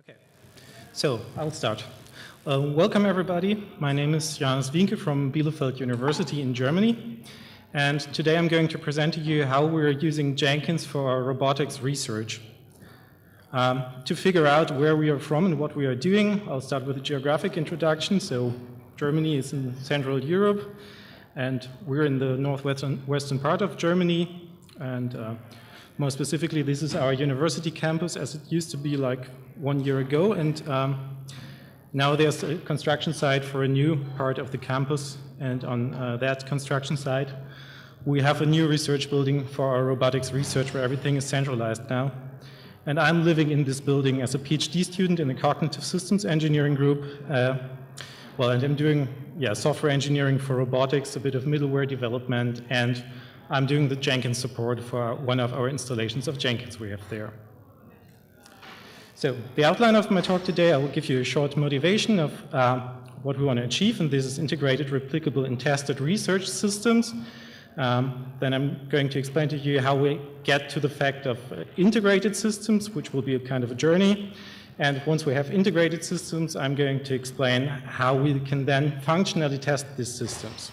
Okay, so I'll start. Welcome everybody. My name is Johannes Wienke from Bielefeld University in Germany. And today I'm going to present to you how we're using Jenkins for our robotics research. To figure out where we are from and what we are doing, I'll start with a geographic introduction. So Germany is in Central Europe, and we're in the northwestern part of Germany. And more specifically, this is our university campus as it used to be like 1 year ago. And now there's a construction site for a new part of the campus. And on that construction site, we have a new research building for our robotics research where everything is centralized now. And I'm living in this building as a PhD student in the cognitive systems engineering group. And I'm doing software engineering for robotics, a bit of middleware development, and I'm doing the Jenkins support for one of our installations of Jenkins we have there. So the outline of my talk today, I will give you a short motivation of what we want to achieve, and this is integrated, replicable, and tested research systems. Then I'm going to explain to you how we get to the fact of integrated systems, which will be a kind of a journey. And once we have integrated systems, I'm going to explain how we can then functionally test these systems.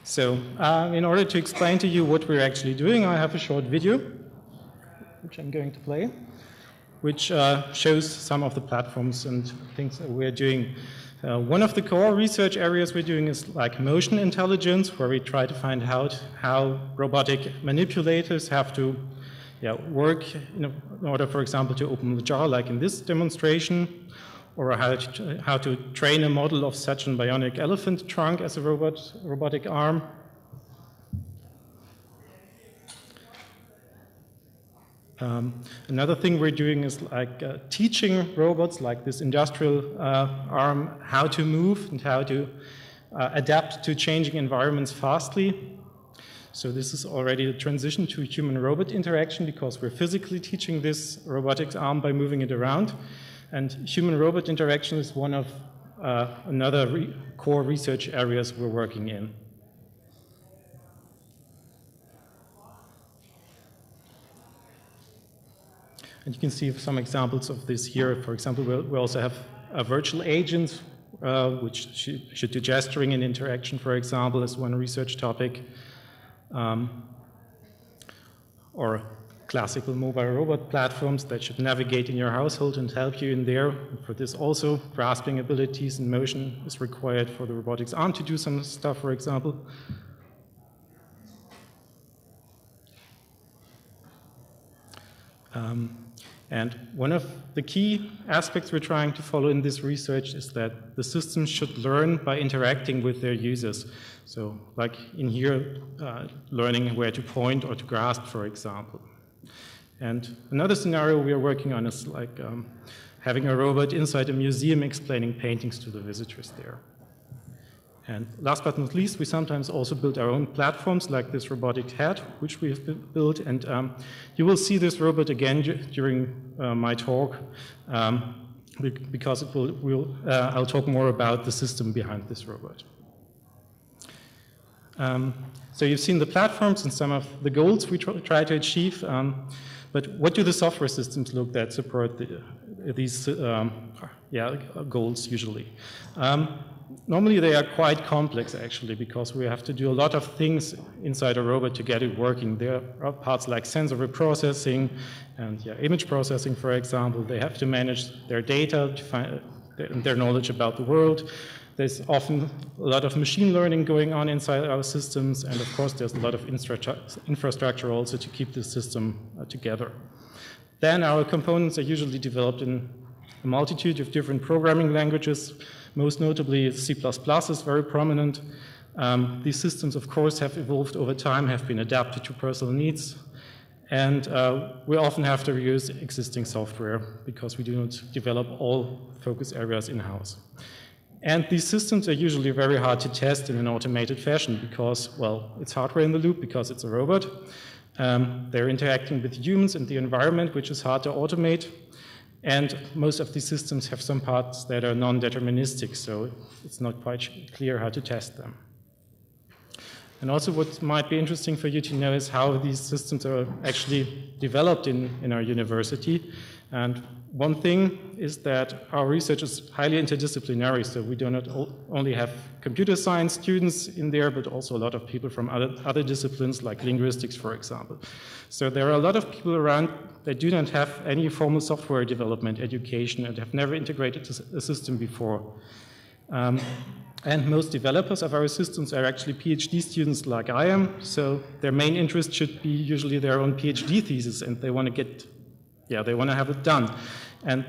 So in order to explain to you what we're actually doing, I have a short video, which I'm going to play, which shows some of the platforms and things that we're doing. One of the core research areas we're doing is like motion intelligence, where we try to find out how robotic manipulators have to work in order, for example, to open the jar, like in this demonstration, or how to train a model of such an bionic elephant trunk as a robotic arm. Another thing we're doing is like teaching robots, like this industrial arm, how to move and how to adapt to changing environments fastly. So this is already the transition to human-robot interaction, because we're physically teaching this robotics arm by moving it around. And human-robot interaction is one of another core research areas we're working in. And you can see some examples of this here. For example, we also have virtual agents, which should do gesturing and interaction, for example, as one research topic. Or classical mobile robot platforms that should navigate in your household and help you in there. For this also, grasping abilities and motion is required for the robotics arm to do some stuff, for example. And one of the key aspects we're trying to follow in this research is that the systems should learn by interacting with their users. So like in here, learning where to point or to grasp, for example. And another scenario we are working on is like having a robot inside a museum explaining paintings to the visitors there. And last but not least, we sometimes also build our own platforms, like this robotic head, which we have built. And you will see this robot again during my talk, because I'll talk more about the system behind this robot. So you've seen the platforms and some of the goals we try to achieve. But what do the software systems look that support these goals usually? Normally they are quite complex, actually, because we have to do a lot of things inside a robot to get it working. There are parts like sensor reprocessing and image processing, for example. They have to manage their data, to find their knowledge about the world. There's often a lot of machine learning going on inside our systems, and of course there's a lot of infrastructure also to keep the system together. Then our components are usually developed in a multitude of different programming languages. Most notably, C++ is very prominent. These systems, of course, have evolved over time, have been adapted to personal needs, and we often have to reuse existing software because we do not develop all focus areas in-house. And these systems are usually very hard to test in an automated fashion because, well, it's hardware in the loop because it's a robot. They're interacting with humans and the environment, which is hard to automate. And most of these systems have some parts that are non-deterministic, so it's not quite clear how to test them. And also what might be interesting for you to know is how these systems are actually developed in our university. And one thing is that our research is highly interdisciplinary, so we do not only have computer science students in there, but also a lot of people from other disciplines like linguistics, for example. So there are a lot of people around that do not have any formal software development education and have never integrated a system before. And most developers of our systems are actually PhD students like I am, so their main interest should be usually their own PhD thesis, and they want to have it done. And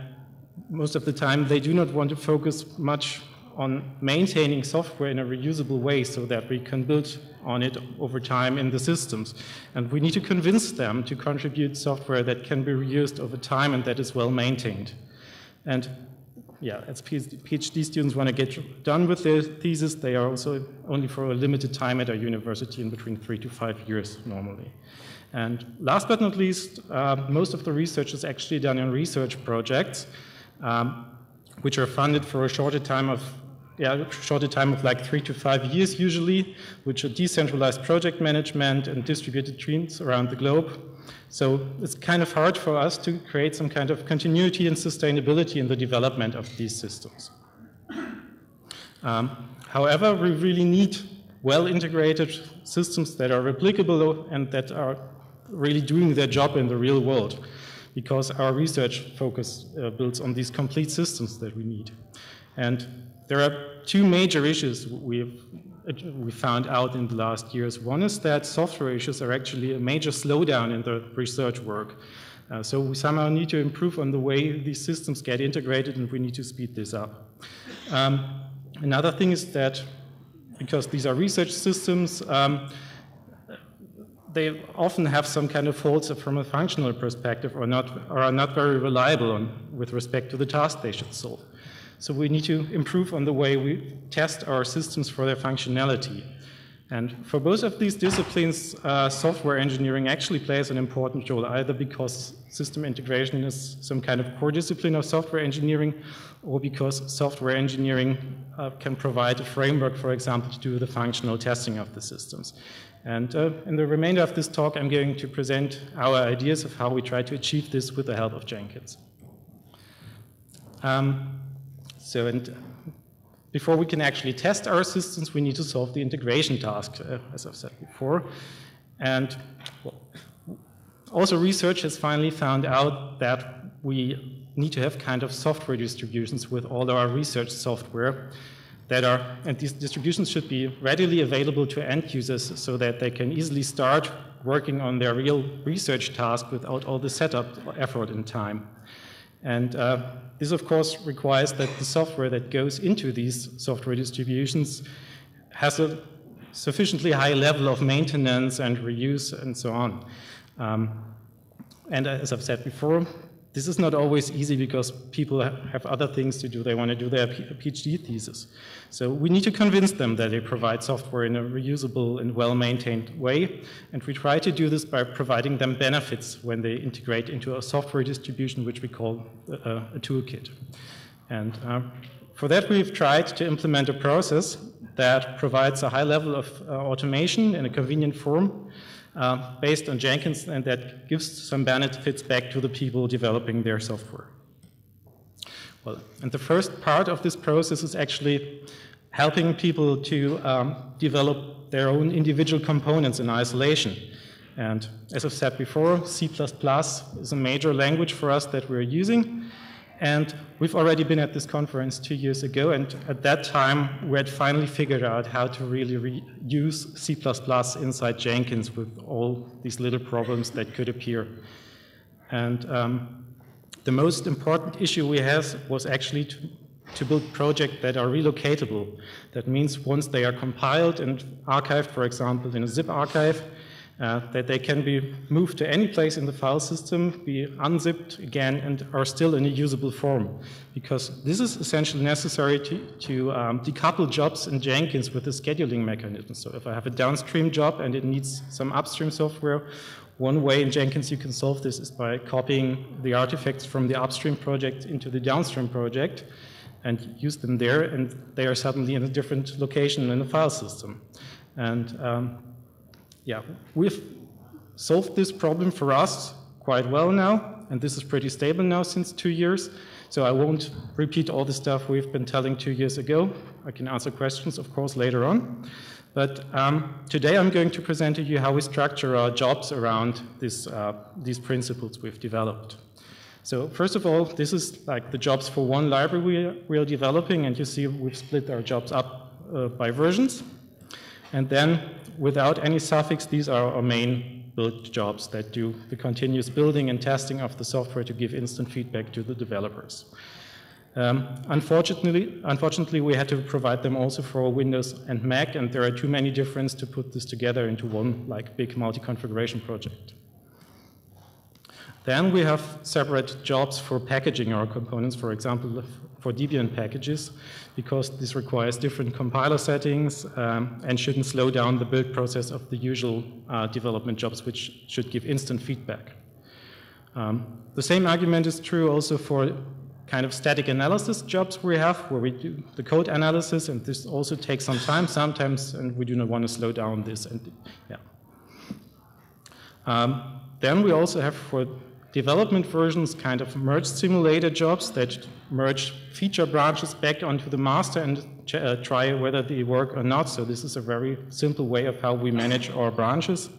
most of the time, they do not want to focus much on maintaining software in a reusable way so that we can build on it over time in the systems. And we need to convince them to contribute software that can be reused over time and that is well maintained. And yeah, as PhD students want to get done with their thesis, they are also only for a limited time at our university, in between 3 to 5 years normally. And last but not least, most of the research is actually done in research projects, which are funded for a shorter time of like 3 to 5 years usually, which are decentralized project management and distributed teams around the globe. So it's kind of hard for us to create some kind of continuity and sustainability in the development of these systems. However, we really need well-integrated systems that are replicable and that are really doing their job in the real world, because our research focus builds on these complete systems that we need. And there are two major issues we found out in the last years. One is that software issues are actually a major slowdown in the research work. So we somehow need to improve on the way these systems get integrated, and we need to speed this up. Another thing is that because these are research systems, they often have some kind of faults from a functional perspective or are not very reliable with respect to the task they should solve. So we need to improve on the way we test our systems for their functionality. And for both of these disciplines, software engineering actually plays an important role, either because system integration is some kind of core discipline of software engineering, or because software engineering can provide a framework, for example, to do the functional testing of the systems. And in the remainder of this talk, I'm going to present our ideas of how we try to achieve this with the help of Jenkins. Before we can actually test our systems, we need to solve the integration task, as I've said before. And also research has finally found out that we need to have kind of software distributions with all our research software and these distributions should be readily available to end users so that they can easily start working on their real research task without all the setup effort and time. And this, of course, requires that the software that goes into these software distributions has a sufficiently high level of maintenance and reuse and so on. And as I've said before, this is not always easy because people have other things to do. They want to do their PhD thesis. So we need to convince them that they provide software in a reusable and well-maintained way. And we try to do this by providing them benefits when they integrate into a software distribution, which we call a toolkit. And for that, we've tried to implement a process that provides a high level of automation in a convenient form, based on Jenkins, and that gives some benefits back to the people developing their software. Well, and the first part of this process is actually helping people to develop their own individual components in isolation. And as I've said before, C++ is a major language for us that we're using. And we've already been at this conference 2 years ago, and at that time we had finally figured out how to really use C++ inside Jenkins with all these little problems that could appear. And the most important issue we had was actually to build projects that are relocatable. That means once they are compiled and archived, for example, in a zip archive, that they can be moved to any place in the file system, be unzipped again, and are still in a usable form. Because this is essentially necessary to decouple jobs in Jenkins with the scheduling mechanism. So if I have a downstream job and it needs some upstream software, one way in Jenkins you can solve this is by copying the artifacts from the upstream project into the downstream project and use them there, and they are suddenly in a different location in the file system. And yeah, we've solved this problem for us quite well now, and this is pretty stable now since 2 years. So I won't repeat all the stuff we've been telling 2 years ago. I can answer questions, of course, later on. But today I'm going to present to you how we structure our jobs around these principles we've developed. So first of all, this is like the jobs for one library we are developing, and you see we've split our jobs up by versions. And then, without any suffix, these are our main build jobs that do the continuous building and testing of the software to give instant feedback to the developers. Unfortunately, we had to provide them also for Windows and Mac, and there are too many differences to put this together into one like big multi-configuration project. Then we have separate jobs for packaging our components, for example, for Debian packages, because this requires different compiler settings and shouldn't slow down the build process of the usual development jobs, which should give instant feedback. The same argument is true also for kind of static analysis jobs we have, where we do the code analysis, and this also takes some time sometimes, and we do not want to slow down this. And yeah. Then we also have for development versions kind of merge simulator jobs that merge feature branches back onto the master and try whether they work or not. So this is a very simple way of how we manage our branches.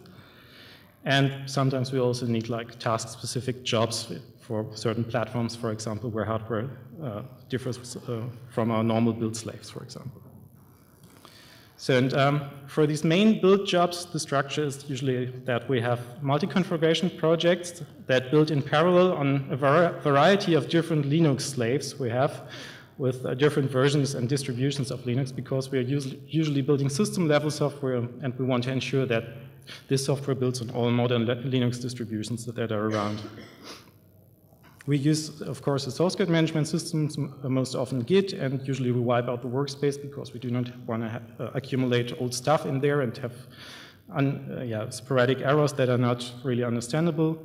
And sometimes we also need like task-specific jobs for certain platforms, for example, where hardware differs from our normal build slaves, for example. So, and for these main build jobs, the structure is usually that we have multi-configuration projects that build in parallel on a variety of different Linux slaves we have with different versions and distributions of Linux, because we are usually building system-level software, and we want to ensure that this software builds on all modern Linux distributions that are around. We use, of course, the source code management systems, most often Git, and usually we wipe out the workspace because we do not want to accumulate old stuff in there and have sporadic errors that are not really understandable.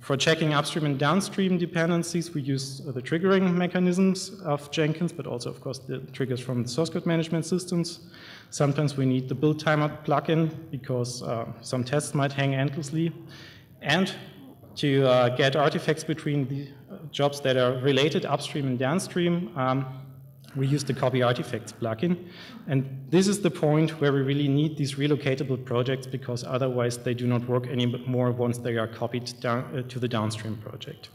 For checking upstream and downstream dependencies, we use the triggering mechanisms of Jenkins, but also, of course, the triggers from the source code management systems. Sometimes we need the build timer plugin because some tests might hang endlessly. And to get artifacts between the jobs that are related upstream and downstream, we use the copy artifacts plugin. And this is the point where we really need these relocatable projects, because otherwise they do not work anymore once they are copied down to the downstream project.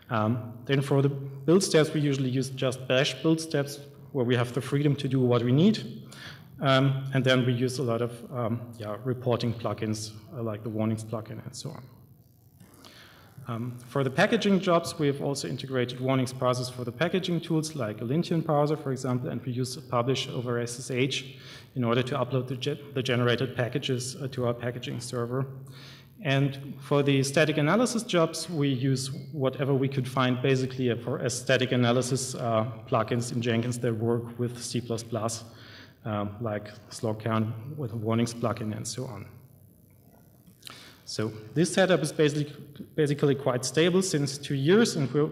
Then for the build steps, we usually use just bash build steps where we have the freedom to do what we need. And then we use a lot of reporting plugins like the warnings plugin and so on. For the packaging jobs, we have also integrated warnings parsers for the packaging tools, like a Lintian parser, for example, and we use publish over SSH in order to upload the generated packages to our packaging server. And for the static analysis jobs, we use whatever we could find basically for static analysis plugins in Jenkins that work with C++, like slog count with a warnings plugin and so on. So this setup is basically quite stable since 2 years, and we're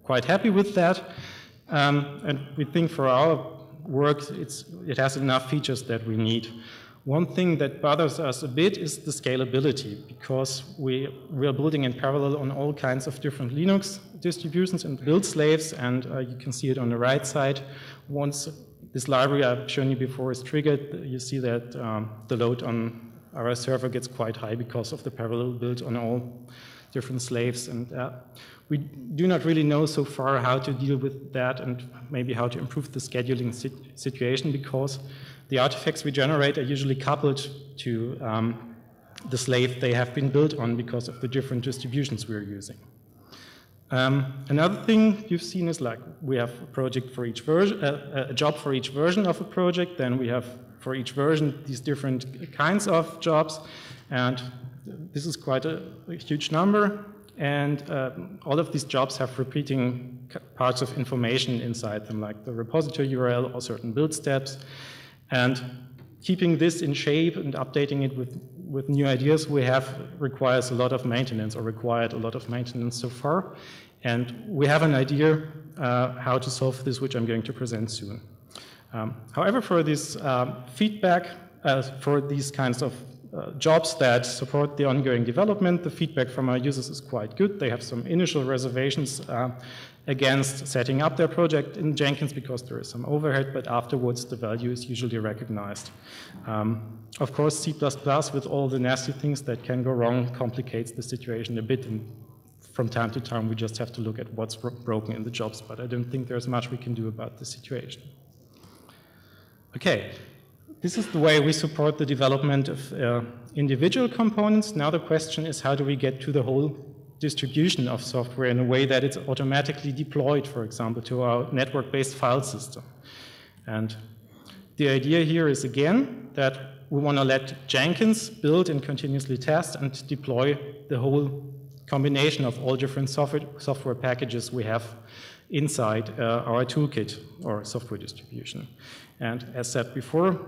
quite happy with that. And we think for our work, it has enough features that we need. One thing that bothers us a bit is the scalability, because we are building in parallel on all kinds of different Linux distributions and build slaves, and you can see it on the right side. Once this library I've shown you before is triggered, you see that the load on our server gets quite high because of the parallel build on all different slaves. And we do not really know so far how to deal with that and maybe how to improve the scheduling situation, because the artifacts we generate are usually coupled to the slave they have been built on because of the different distributions we're using. Another thing you've seen is like we have a project for each version, a job for each version of a project. Then we have for each version these different kinds of jobs, and this is quite a huge number. And all of these jobs have repeating parts of information inside them, like the repository URL or certain build steps. And keeping this in shape and updating it with new ideas we have requires a lot of maintenance, or required a lot of maintenance so far. And we have an idea how to solve this, which I'm going to present soon. However, for this feedback, for these kinds of jobs that support the ongoing development. The feedback from our users is quite good. They have some initial reservations against setting up their project in Jenkins because there is some overhead, but afterwards the value is usually recognized. Of course, C++ with all the nasty things that can go wrong complicates the situation a bit, and from time to time we just have to look at what's broken in the jobs, but I don't think there's much we can do about the situation. Okay, this is the way we support the development of individual components. Now the question is, how do we get to the whole distribution of software in a way that it's automatically deployed, for example, to our network-based file system? And the idea here is, again, that we want to let Jenkins build and continuously test and deploy the whole combination of all different software packages we have inside our toolkit or software distribution. And as said before,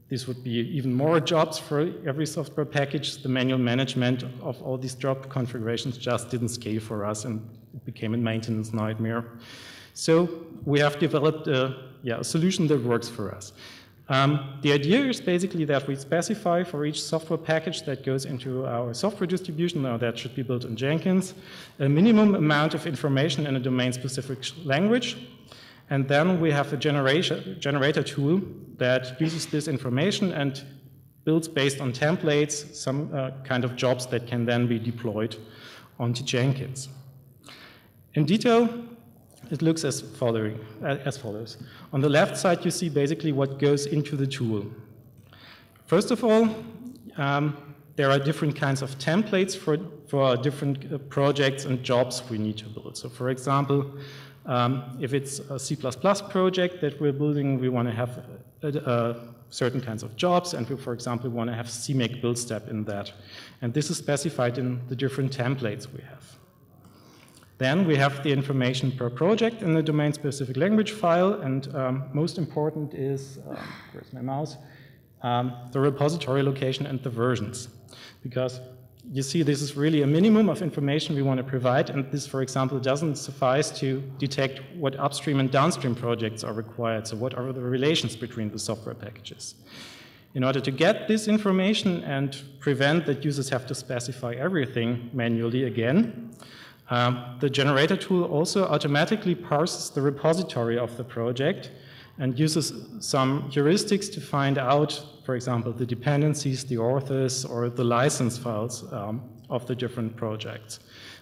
this would be even more jobs for every software package. The manual management of all these job configurations just didn't scale for us, and it became a maintenance nightmare. So we have developed a solution that works for us. The idea is basically that we specify for each software package that goes into our software distribution, or that should be built in Jenkins, a minimum amount of information in a domain-specific language. And then we have a generator tool that uses this information and builds based on templates some kind of jobs that can then be deployed onto Jenkins. In detail, it looks as follows. On the left side, you see basically what goes into the tool. First of all, there are different kinds of templates for different projects and jobs we need to build. So for example, if it's a C++ project that we're building, we want to have certain kinds of jobs, and we, for example, want to have CMake build step in that. And this is specified in the different templates we have. Then we have the information per project in the domain-specific language file, and most important is, where's my mouse, the repository location and the versions. Because you see, this is really a minimum of information we want to provide, and this, for example, doesn't suffice to detect what upstream and downstream projects are required, so what are the relations between the software packages. In order to get this information and prevent that users have to specify everything manually again, the generator tool also automatically parses the repository of the project and uses some heuristics to find out, for example, the dependencies, the authors, or the license files of the different projects.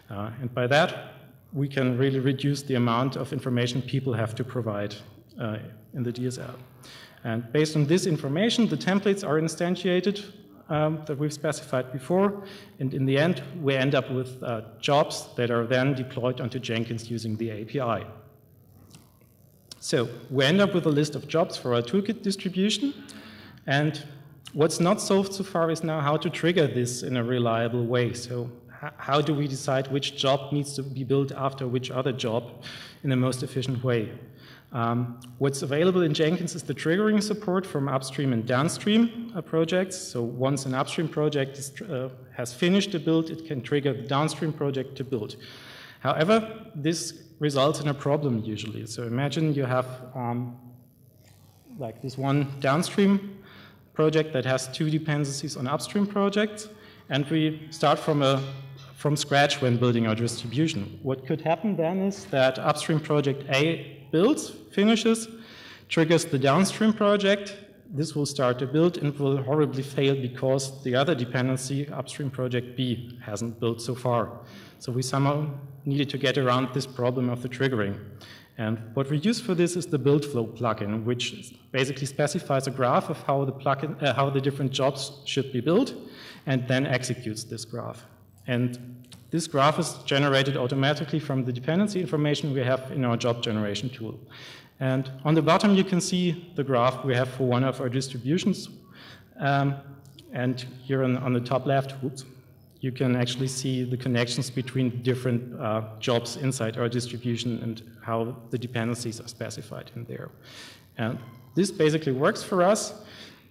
And by that, we can really reduce the amount of information people have to provide in the DSL. And based on this information, the templates are instantiated that we've specified before, and in the end, we end up with jobs that are then deployed onto Jenkins using the API. So we end up with a list of jobs for our toolkit distribution, and what's not solved so far is now how to trigger this in a reliable way. So how do we decide which job needs to be built after which other job in the most efficient way? What's available in Jenkins is the triggering support from upstream and downstream projects. So once an upstream project has finished a build, it can trigger the downstream project to build. However, this results in a problem usually. So imagine you have like this one downstream project that has two dependencies on upstream projects, and we start from scratch when building our distribution. What could happen then is that upstream project A builds, finishes, triggers the downstream project. This will start to build and will horribly fail because the other dependency, upstream project B, hasn't built so far. So we somehow needed to get around this problem of the triggering. And what we use for this is the build flow plugin, which basically specifies a graph of how the different jobs should be built, and then executes this graph. And this graph is generated automatically from the dependency information we have in our job generation tool. And on the bottom, you can see the graph we have for one of our distributions. And here on the top left, you can actually see the connections between different jobs inside our distribution and how the dependencies are specified in there. And this basically works for us.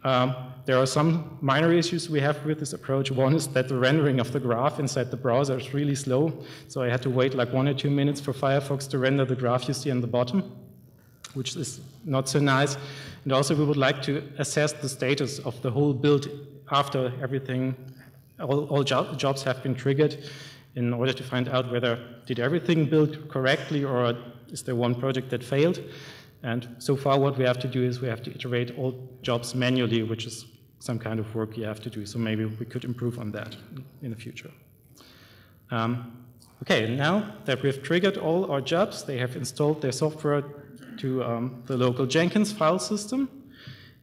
There are some minor issues we have with this approach. One is that the rendering of the graph inside the browser is really slow, so I had to wait like 1 or 2 minutes for Firefox to render the graph you see on the bottom, which is not so nice. And also we would like to assess the status of the whole build after everything, all jobs have been triggered, in order to find out whether did everything build correctly or is there one project that failed. And so far what we have to do is we have to iterate all jobs manually, which is some kind of work you have to do. So maybe we could improve on that in the future. Okay, now that we've triggered all our jobs, they have installed their software to the local Jenkins file system.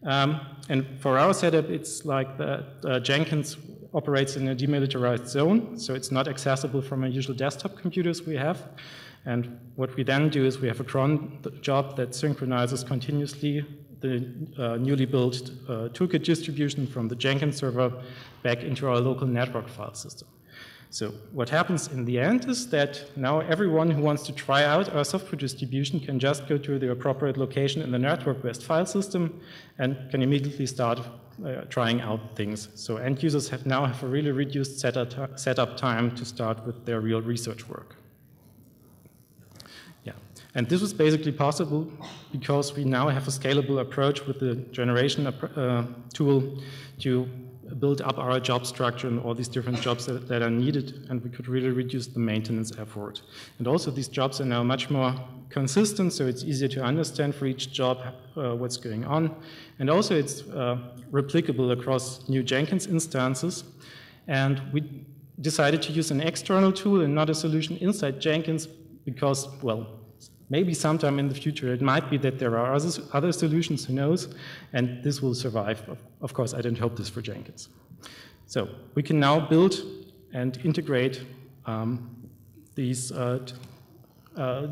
And for our setup, it's like that Jenkins operates in a demilitarized zone, so it's not accessible from our usual desktop computers we have. And what we then do is we have a cron job that synchronizes continuously the newly built Toolkit distribution from the Jenkins server back into our local network file system. So what happens in the end is that now everyone who wants to try out our software distribution can just go to the appropriate location in the network-based file system and can immediately start trying out things. So end users now have a really reduced setup time to start with their real research work. Yeah, and this was basically possible because we now have a scalable approach with the generation tool to build up our job structure and all these different jobs that are needed, and we could really reduce the maintenance effort. And also these jobs are now much more consistent, so it's easier to understand for each job what's going on. And also it's replicable across new Jenkins instances. And we decided to use an external tool and not a solution inside Jenkins because, well, maybe sometime in the future it might be that there are other solutions, who knows, and this will survive. Of course, I don't hope this for Jenkins. So we can now build and integrate these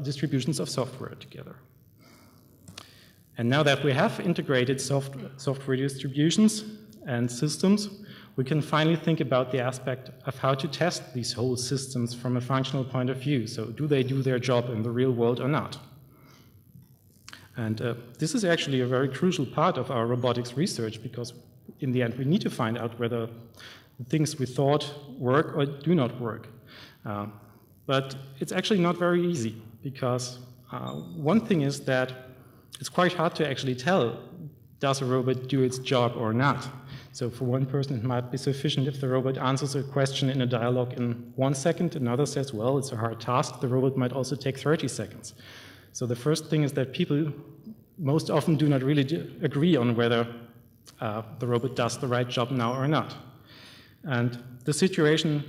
distributions of software together. And now that we have integrated software distributions and systems, we can finally think about the aspect of how to test these whole systems from a functional point of view. So do they do their job in the real world or not? And this is actually a very crucial part of our robotics research, because in the end we need to find out whether the things we thought work or do not work. But it's actually not very easy, because one thing is that it's quite hard to actually tell, does a robot do its job or not? So for one person, it might be sufficient if the robot answers a question in a dialogue in 1 second. Another says, well, it's a hard task. The robot might also take 30 seconds. So the first thing is that people most often do not really agree on whether the robot does the right job now or not. And the situation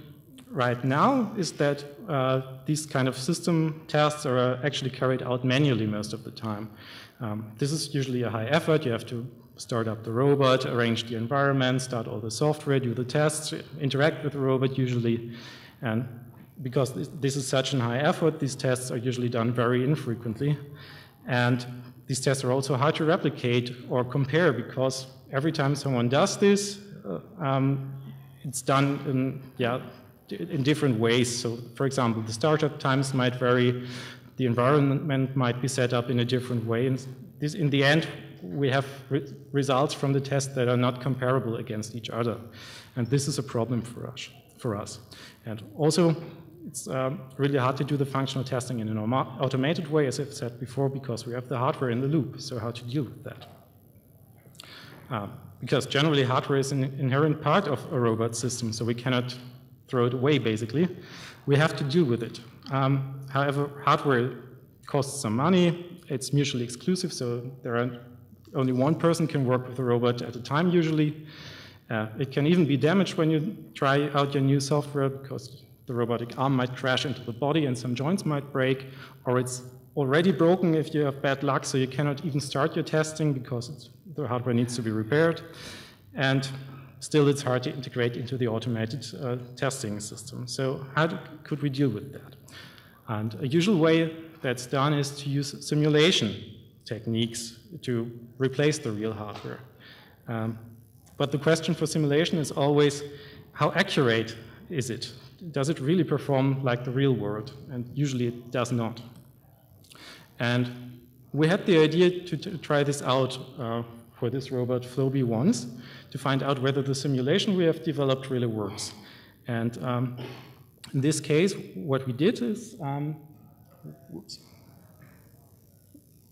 right now is that these kind of system tests are actually carried out manually most of the time. This is usually a high effort. You have to start up the robot, arrange the environment, start all the software, do the tests, interact with the robot usually. And because this is such a high effort, these tests are usually done very infrequently. And these tests are also hard to replicate or compare, because every time someone does this, it's done in different ways. So, for example, the startup times might vary, the environment might be set up in a different way, and this, in the end, we have results from the test that are not comparable against each other. And this is a problem for us. And also, it's really hard to do the functional testing in an automated way, as I've said before, because we have the hardware in the loop. So how to deal with that? Because generally hardware is an inherent part of a robot system, so we cannot throw it away, basically. We have to deal with it. However, hardware costs some money. It's mutually exclusive, so only one person can work with a robot at a time, usually. It can even be damaged when you try out your new software, because the robotic arm might crash into the body and some joints might break, or it's already broken if you have bad luck, so you cannot even start your testing because the hardware needs to be repaired. And still, it's hard to integrate into the automated testing system. So how could we deal with that? And a usual way that's done is to use simulation techniques to replace the real hardware. But the question for simulation is always, how accurate is it? Does it really perform like the real world? And usually it does not. And we had the idea to try this out for this robot FloBI once, to find out whether the simulation we have developed really works. And in this case, what we did is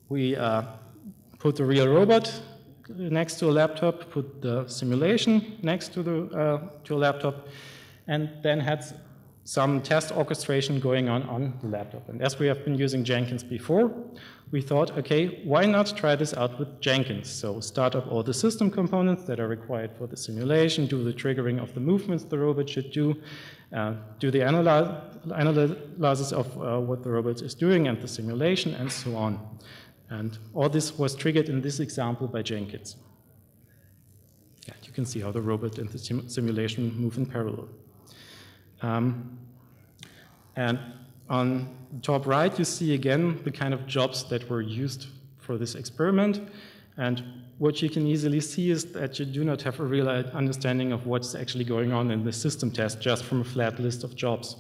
we put the real robot next to a laptop, put the simulation next to a laptop, and then had some test orchestration going on the laptop. And as we have been using Jenkins before, we thought, okay, why not try this out with Jenkins? So start up all the system components that are required for the simulation, do the triggering of the movements the robot should do the analysis of what the robot is doing and the simulation and so on. And all this was triggered in this example by Jenkins. Yeah, you can see how the robot and the simulation move in parallel. And on the top right, you see again the kind of jobs that were used for this experiment. And what you can easily see is that you do not have a real understanding of what's actually going on in the system test just from a flat list of jobs.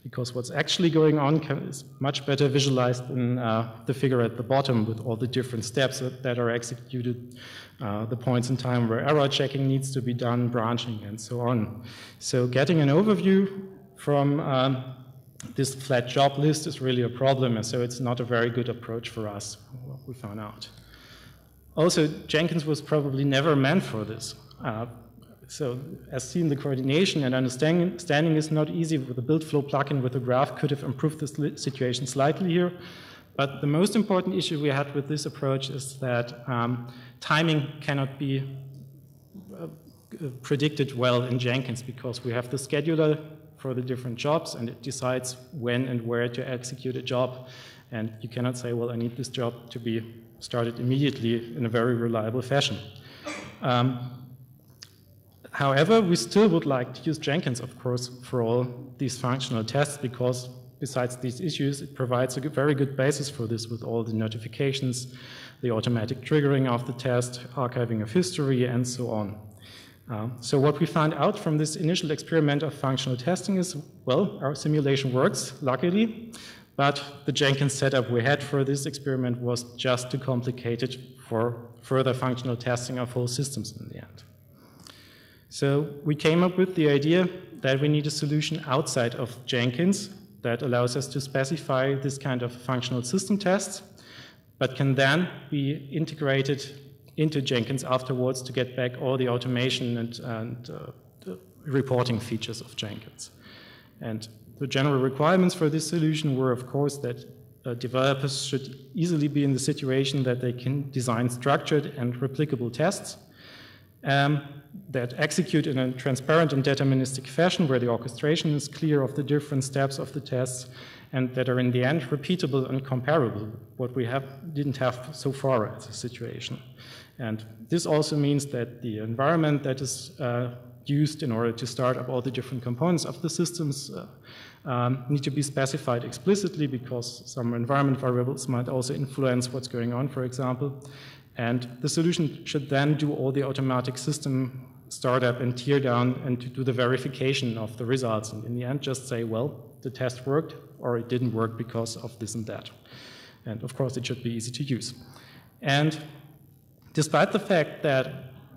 Because what's actually going on is much better visualized in the figure at the bottom with all the different steps that are executed, the points in time where error checking needs to be done, branching, and so on. So getting an overview from this flat job list is really a problem, and so it's not a very good approach for us, what we found out. Also, Jenkins was probably never meant for this. So as seen, the coordination and understanding is not easy. With the build flow plugin with a graph could have improved the situation slightly here. But the most important issue we had with this approach is that timing cannot be predicted well in Jenkins because we have the scheduler for the different jobs and it decides when and where to execute a job. And you cannot say, well, I need this job to be started immediately in a very reliable fashion. However, we still would like to use Jenkins, of course, for all these functional tests because besides these issues, it provides a very good basis for this with all the notifications, the automatic triggering of the test, archiving of history, and so on. So what we found out from this initial experiment of functional testing is, well, our simulation works, luckily, but the Jenkins setup we had for this experiment was just too complicated for further functional testing of whole systems in the end. So we came up with the idea that we need a solution outside of Jenkins that allows us to specify this kind of functional system tests, but can then be integrated into Jenkins afterwards to get back all the automation and the reporting features of Jenkins. And the general requirements for this solution were, of course, that developers should easily be in the situation that they can design structured and replicable tests that execute in a transparent and deterministic fashion where the orchestration is clear of the different steps of the tests and that are in the end repeatable and comparable, what we didn't have so far as a situation. And this also means that the environment that is used in order to start up all the different components of the systems need to be specified explicitly because some environment variables might also influence what's going on, for example. And the solution should then do all the automatic system startup and tear down and to do the verification of the results. And in the end, just say, well, the test worked or it didn't work because of this and that. And of course, it should be easy to use. And despite the fact that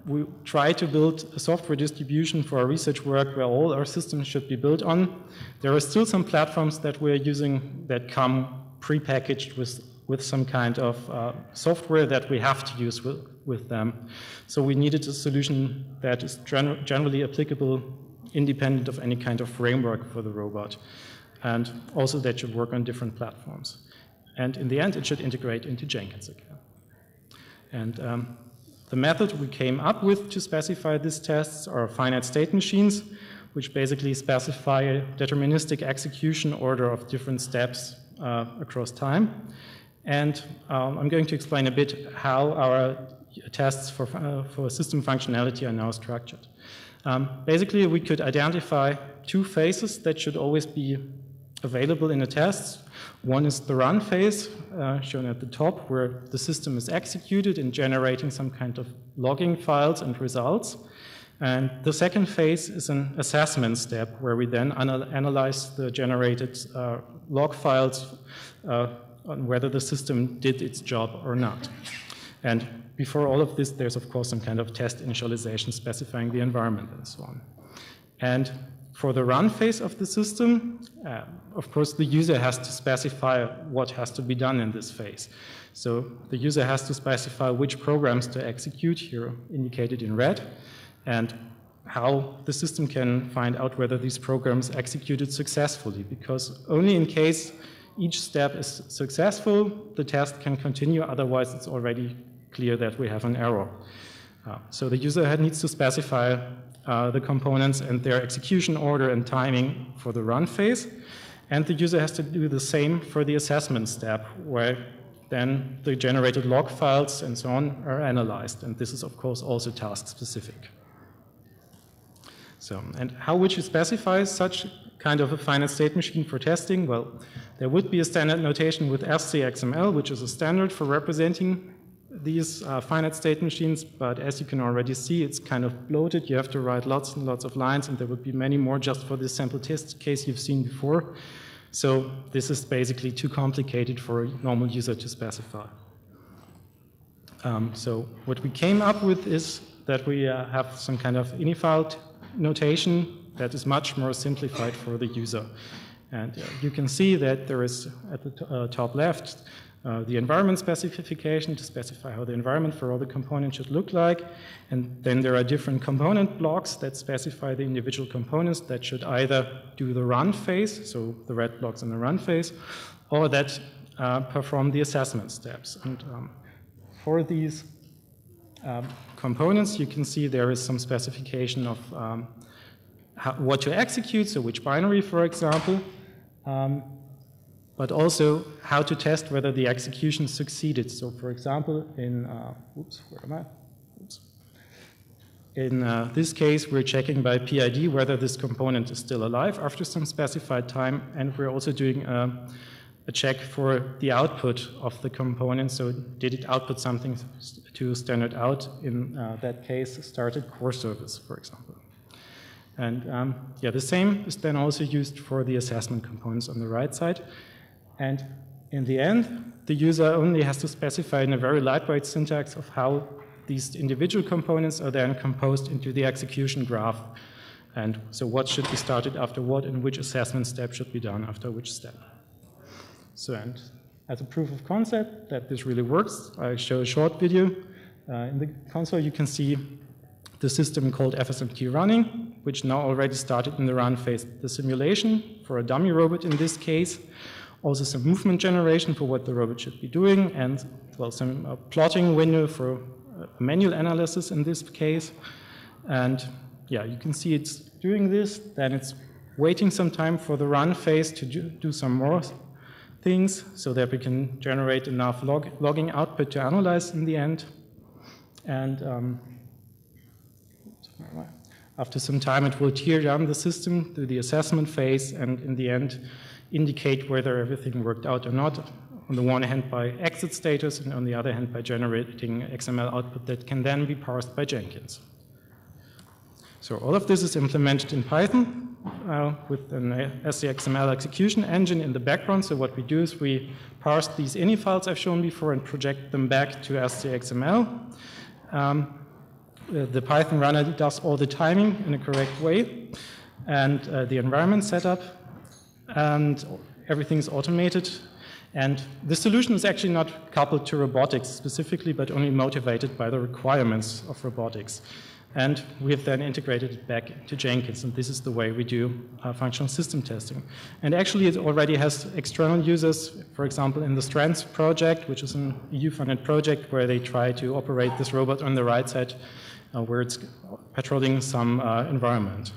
we try to build a software distribution for our research work where all our systems should be built on, there are still some platforms that we're using that come prepackaged with some kind of software that we have to use with them. So we needed a solution that is generally applicable, independent of any kind of framework for the robot, and also that should work on different platforms. And in the end, it should integrate into Jenkins again. And the method we came up with to specify these tests are finite-state machines, which basically specify a deterministic execution order of different steps across time. And I'm going to explain a bit how our tests for system functionality are now structured. Basically, we could identify two phases that should always be available in a test. One is the run phase, shown at the top, where the system is executed in generating some kind of logging files and results. And the second phase is an assessment step, where we then analyze the generated log files on whether the system did its job or not. And before all of this, there's of course some kind of test initialization specifying the environment and so on. And for the run phase of the system, of course, the user has to specify what has to be done in this phase. So the user has to specify which programs to execute, here indicated in red, and how the system can find out whether these programs executed successfully, because only in case each step is successful, the test can continue, otherwise it's already clear that we have an error. So the user needs to specify the components and their execution order and timing for the run phase, and the user has to do the same for the assessment step, where then the generated log files and so on are analyzed, and this is of course also task specific. So, and how would you specify such kind of a finite state machine for testing? Well, there would be a standard notation with SCXML, which is a standard for representing these finite state machines, but as you can already see, it's kind of bloated. You have to write lots and lots of lines, and there would be many more just for this sample test case you've seen before. So this is basically too complicated for a normal user to specify. So what we came up with is that we have some kind of inifal notation that is much more simplified for the user. And you can see that there is at the top left the environment specification to specify how the environment for all the components should look like. And then there are different component blocks that specify the individual components that should either do the run phase, so the red blocks in the run phase, or that perform the assessment steps. And for these components, you can see there is some specification of what to execute, so which binary, for example, but also how to test whether the execution succeeded. So, for example, in in this case, we're checking by PID whether this component is still alive after some specified time, and we're also doing a check for the output of the component. So did it output something to standard out, in that case, started core service, for example. And yeah, the same is then also used for the assessment components on the right side. And in the end, the user only has to specify in a very lightweight syntax of how these individual components are then composed into the execution graph. And so what should be started after what, and which assessment step should be done after which step. So, and as a proof of concept that this really works, I show a short video. In the console, you can see the system called FSMT running, which now already started in the run phase. The simulation for a dummy robot in this case, also some movement generation for what the robot should be doing, and well, some plotting window for manual analysis in this case. And yeah, you can see it's doing this, then it's waiting some time for the run phase to do some more things so that we can generate enough logging output to analyze in the end. And after some time, it will tear down the system through the assessment phase and in the end indicate whether everything worked out or not. On the one hand by exit status, and on the other hand by generating XML output that can then be parsed by Jenkins. So all of this is implemented in Python with an SCXML execution engine in the background. So what we do is we parse these ini files I've shown before and project them back to SCXML. The Python runner does all the timing in a correct way, and the environment setup, and everything's automated. And the solution is actually not coupled to robotics specifically, but only motivated by the requirements of robotics. And we have then integrated it back to Jenkins, and this is the way we do functional system testing. And actually, it already has external users, for example, in the Strands project, which is an EU-funded project where they try to operate this robot on the right side, where it's patrolling some environment.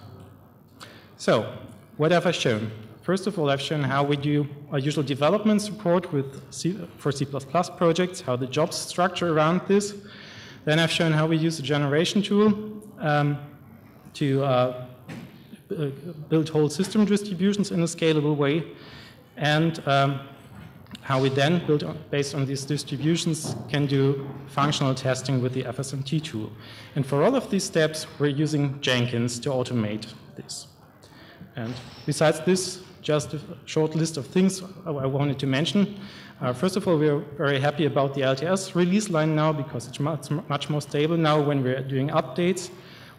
So, what have I shown? First of all, I've shown how we do our usual development support for C++ projects, how the jobs structure around this. Then I've shown how we use a generation tool to build whole system distributions in a scalable way, and how we then, based on these distributions, can do functional testing with the FSMT tool. And for all of these steps, we're using Jenkins to automate this. And besides this, just a short list of things I wanted to mention. First of all, we're very happy about the LTS release line now because it's much more stable now when we're doing updates.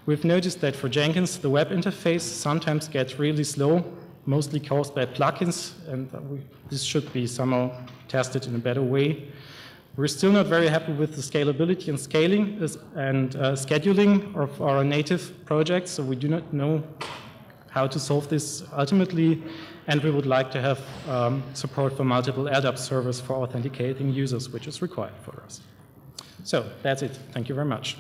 We've noticed that for Jenkins, the web interface sometimes gets really slow, mostly caused by plugins, and this should be somehow tested in a better way. We're still not very happy with the scalability and scaling and scheduling of our native projects, so we do not know how to solve this ultimately, and we would like to have support for multiple LDAP servers for authenticating users, which is required for us. So that's it. Thank you very much.